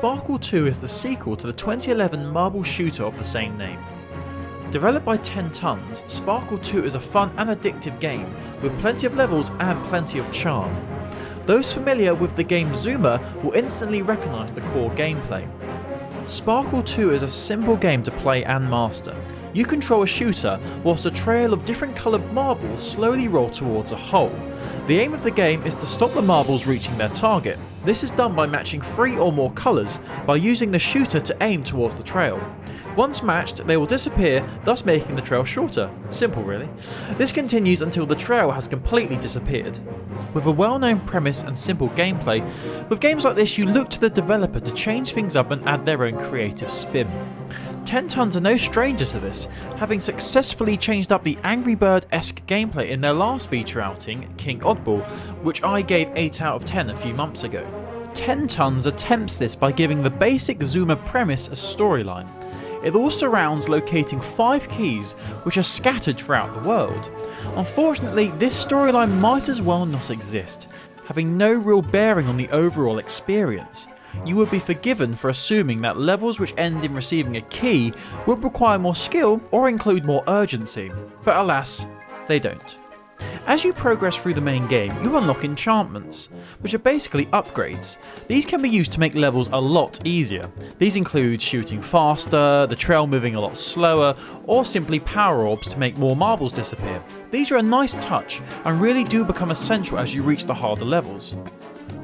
Sparkle 2 is the sequel to the 2011 marble shooter of the same name. Developed by 10 Tons, Sparkle 2 is a fun and addictive game with plenty of levels and plenty of charm. Those familiar with the game Zoomer will instantly recognise the core gameplay. Sparkle 2 is a simple game to play and master. You control a shooter whilst a trail of different coloured marbles slowly roll towards a hole. The aim of the game is to stop the marbles reaching their target. This is done by matching 3 or more colours by using the shooter to aim towards the trail. Once matched, they will disappear, thus making the trail shorter. Simple really. This continues until the trail has completely disappeared. With a well-known premise and simple gameplay, with games like this you look to the developer to change things up and add their own creative spin. 10 Tons are no stranger to this, having successfully changed up the Angry Bird-esque gameplay in their last Vita outing, King Oddball, which I gave 8 out of 10 a few months ago. 10 Tons attempts this by giving the basic Zoomer premise a storyline. It all surrounds locating 5 keys which are scattered throughout the world. Unfortunately, this storyline might as well not exist, having no real bearing on the overall experience. You would be forgiven for assuming that levels which end in receiving a key would require more skill or include more urgency, but alas, they don't. As you progress through the main game, you unlock enchantments, which are basically upgrades. These can be used to make levels a lot easier. These include shooting faster, the trail moving a lot slower, or simply power orbs to make more marbles disappear. These are a nice touch and really do become essential as you reach the harder levels.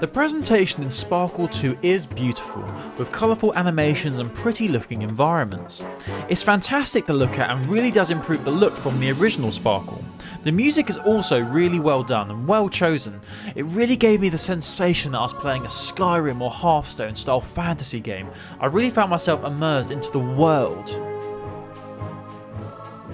The presentation in Sparkle 2 is beautiful, with colourful animations and pretty looking environments. It's fantastic to look at and really does improve the look from the original Sparkle. The music is also really well done and well chosen. It really gave me the sensation that I was playing a Skyrim or Hearthstone style fantasy game. I really found myself immersed into the world.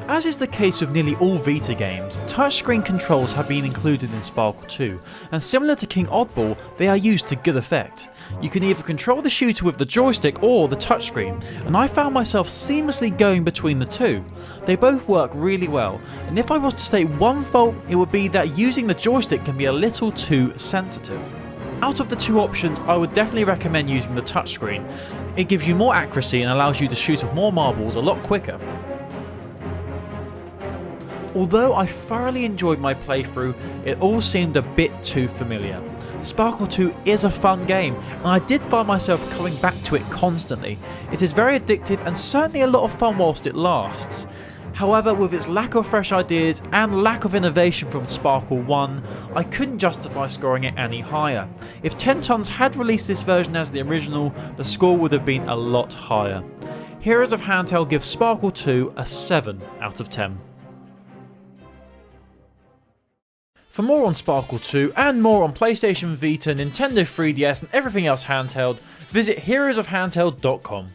As is the case with nearly all Vita games, touchscreen controls have been included in Sparkle 2, and similar to King Oddball, they are used to good effect. You can either control the shooter with the joystick or the touchscreen, and I found myself seamlessly going between the two. They both work really well, and if I was to state one fault, it would be that using the joystick can be a little too sensitive. Out of the two options, I would definitely recommend using the touchscreen. It gives you more accuracy and allows you to shoot off more marbles a lot quicker. Although I thoroughly enjoyed my playthrough, it all seemed a bit too familiar. Sparkle 2 is a fun game, and I did find myself coming back to it constantly. It is very addictive and certainly a lot of fun whilst it lasts. However, with its lack of fresh ideas and lack of innovation from Sparkle 1, I couldn't justify scoring it any higher. If 10 Tons had released this version as the original, the score would have been a lot higher. Heroes of Handheld gives Sparkle 2 a 7 out of 10. For more on Sparkle 2 and more on PlayStation Vita, Nintendo 3DS and everything else handheld, visit heroesofhandheld.com.